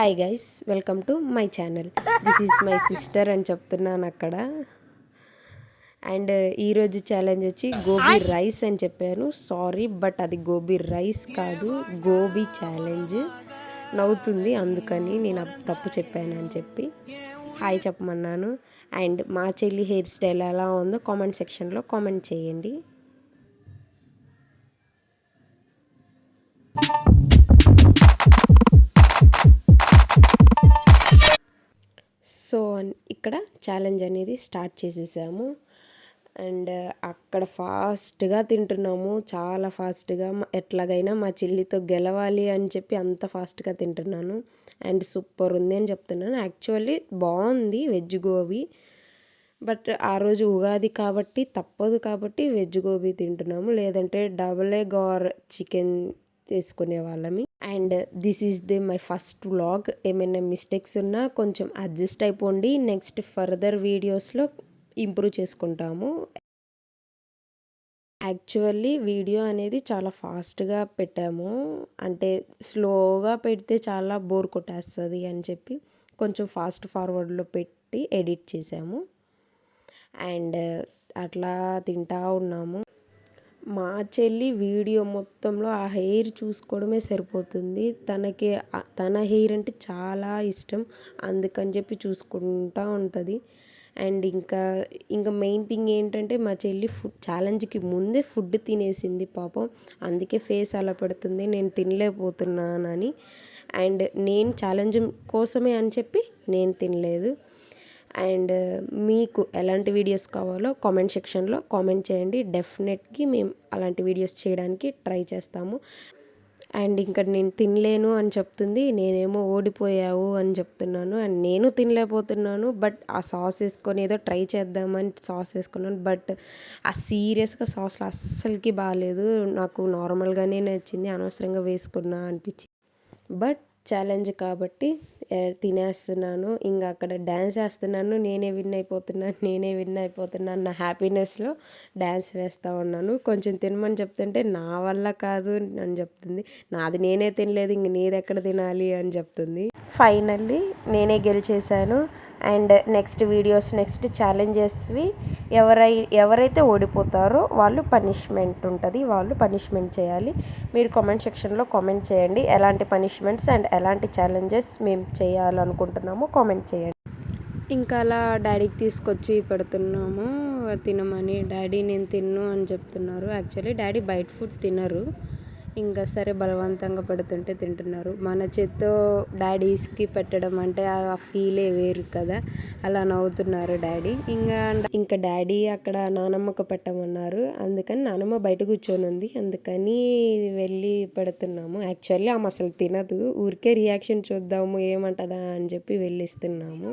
Hi guys, welcome to my channel. This is my sister అని చెప్తున్నాను అక్కడ. And ఈరోజు ఛాలెంజ్ వచ్చి గోబీ రైస్ అని చెప్పాను. సారీ, బట్ అది గోబీ రైస్ కాదు, గోబీ ఛాలెంజ్. నవ్వుతుంది, అందుకని నేను తప్పు చెప్పాను అని చెప్పి హాయ్ చెప్పమన్నాను. అండ్ మా చెల్లి హెయిర్ స్టైల్ ఎలా ఉందో కామెంట్ సెక్షన్లో కామెంట్ చేయండి. సో ఇక్కడ ఛాలెంజ్ అనేది స్టార్ట్ చేసేసాము. అండ్ అక్కడ ఫాస్ట్గా తింటున్నాము, చాలా ఫాస్ట్గా. ఎట్లాగైనా మా చెల్లితో గెలవాలి అని చెప్పి అంత ఫాస్ట్గా తింటున్నాను. అండ్ సూపర్ ఉంది అని చెప్తున్నాను. యాక్చువల్లీ బాగుంది వెజ్ గోబీ, బట్ ఆ రోజు ఉగాది కాబట్టి తప్పదు, కాబట్టి వెజ్ గోబీ తింటున్నాము. లేదంటే డబుల్ ఎగ్ ఆర్ చికెన్ తీసుకునే వాళ్ళమి. And this is my first vlog. ఏమైనా మిస్టేక్స్ ఉన్నా కొంచెం అడ్జస్ట్ అయిపోండి. నెక్స్ట్ ఫర్దర్ వీడియోస్లో ఇంప్రూవ్ చేసుకుంటాము. యాక్చువల్లీ వీడియో అనేది చాలా ఫాస్ట్గా పెట్టాము, అంటే స్లోగా పెడితే చాలా బోర్ కొట్టేస్తుంది అని చెప్పి కొంచెం ఫాస్ట్ ఫార్వర్డ్లో పెట్టి ఎడిట్ చేసాము. అండ్ అట్లా తింటా ఉన్నాము. మా చెల్లి వీడియో మొత్తంలో ఆ హెయిర్ చూసుకోవడమే సరిపోతుంది. తన హెయిర్ అంటే చాలా ఇష్టం, అందుకని చెప్పి చూసుకుంటూ ఉంటుంది. అండ్ ఇంకా మెయిన్ థింగ్ ఏంటంటే మా చెల్లి ఛాలెంజ్కి ముందే ఫుడ్ తినేసింది పాపం. అందుకే ఫేస్ అలా పెడుతుంది, నేను తినలేకపోతున్నానని. అండ్ నేను ఛాలెంజ్ కోసమే అని చెప్పి నేను తినలేదు. అండ్ మీకు ఎలాంటి వీడియోస్ కావాలో కామెంట్ సెక్షన్లో కామెంట్ చేయండి. డెఫినెట్గా మేము అలాంటి వీడియోస్ చేయడానికి ట్రై చేస్తాము. అండ్ ఇంకా నేను తినలేను అని చెప్తుంది, నేనేమో ఓడిపోయావు అని చెప్తున్నాను. అండ్ నేను తినలేకపోతున్నాను, బట్ ఆ సాస్ వేసుకొని ఏదో ట్రై చేద్దామని సాస్ వేసుకున్నాను. బట్ ఆ సీరియస్గా సాస్లో అస్సలకి బాగాలేదు, నాకు నార్మల్గానే నచ్చింది, అనవసరంగా వేసుకున్నా అనిపించింది. బట్ ఛాలెంజ్ కాబట్టి తినేస్తున్నాను. ఇంకా అక్కడ డ్యాన్స్ వేస్తున్నాను, నేనే విన్ అయిపోతున్నాను నా హ్యాపీనెస్లో డ్యాన్స్ వేస్తూ ఉన్నాను. కొంచెం తినమని చెప్తుంటే నా వల్ల కాదు అని చెప్తుంది. నాది నేనే తినలేదు, ఇంక నీది ఎక్కడ తినాలి అని చెప్తుంది. ఫైనల్లీ నేనే గెలిచేశాను. అండ్ నెక్స్ట్ వీడియోస్, నెక్స్ట్ ఛాలెంజెస్వి ఎవరైతే ఓడిపోతారో వాళ్ళు పనిష్మెంట్ ఉంటుంది, వాళ్ళు పనిష్మెంట్ చేయాలి. మీరు కామెంట్ సెక్షన్లో కామెంట్ చేయండి ఎలాంటి పనిష్మెంట్స్ అండ్ ఎలాంటి ఛాలెంజెస్ మేము చేయాలనుకుంటున్నామో కామెంట్ చేయండి. ఇంకా అలా డాడీకి తీసుకొచ్చి పెడుతున్నాము తినమని. డాడీ నేను తిన్ను అని చెప్తున్నారు. యాక్చువల్లీ డాడీ బయట ఫుడ్ తినరు, ఇంకా సరే బలవంతంగా పెడుతుంటే తింటున్నారు. మన చేత్తో డాడీస్కి పెట్టడం అంటే ఆ ఫీలే వేరు కదా, అలా నవ్వుతున్నారు డాడీ. ఇంకా డాడీ అక్కడ నానమ్మకు పెట్టమన్నారు, అందుకని నానమ్మ బయట కూర్చొని ఉంది, అందుకని వెళ్ళి పెడుతున్నాము. యాక్చువల్లీ ఆమె అసలు తినదు, ఊరికే రియాక్షన్ చూద్దాము ఏమంటదా అని చెప్పి వెళ్ళిస్తున్నాము.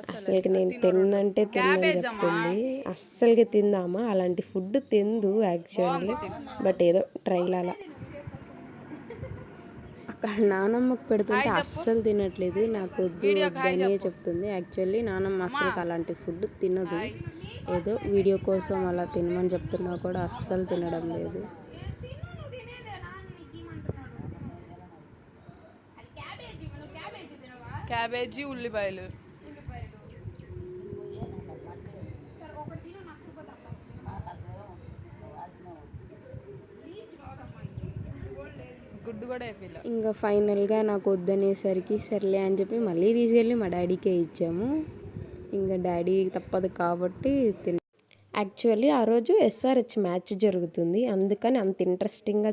అసలుకి నేను తిన్నంటే తిన్నని చెప్తుంది. అస్సలకి తిందామా, అలాంటి ఫుడ్ తిందు యాక్చువల్లీ, బట్ ఏదో ట్రైల్ అలా. అక్కడ నానమ్మకు పెడుతుంటే అస్సలు తినట్లేదు, నాకు వద్దు వద్దనే చెప్తుంది. యాక్చువల్లీ నానమ్మ అస్సలకి అలాంటి ఫుడ్ తినదు, ఏదో వీడియో కోసం అలా తినమని చెప్తున్నా కూడా అస్సలు తినడం లేదు. క్యాబేజీ, ఉల్లిపాయలు. ఇంకా ఫైనల్గా నాకు వద్దనేసరికి సర్లే అని చెప్పి మళ్ళీ తీసుకెళ్ళి మా డాడీకే ఇచ్చాము. ఇంకా డాడీ తప్పదు కాబట్టి యాక్చువల్లీ ఆ రోజు SRH మ్యాచ్ జరుగుతుంది, అందుకని అంత ఇంట్రెస్టింగ్గా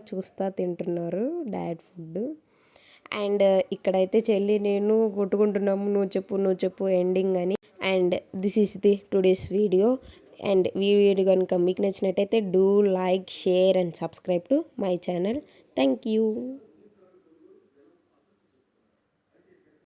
తింటున్నారు డాడ్ ఫుడ్. అండ్ ఇక్కడైతే చెల్లి నేను కొట్టుకుంటున్నాము, నువ్వు చెప్పు ఎండింగ్ అని. And this is today's video. And video కనుక మీకు నచ్చినట్టయితే do like, share and subscribe to my channel. Thank you.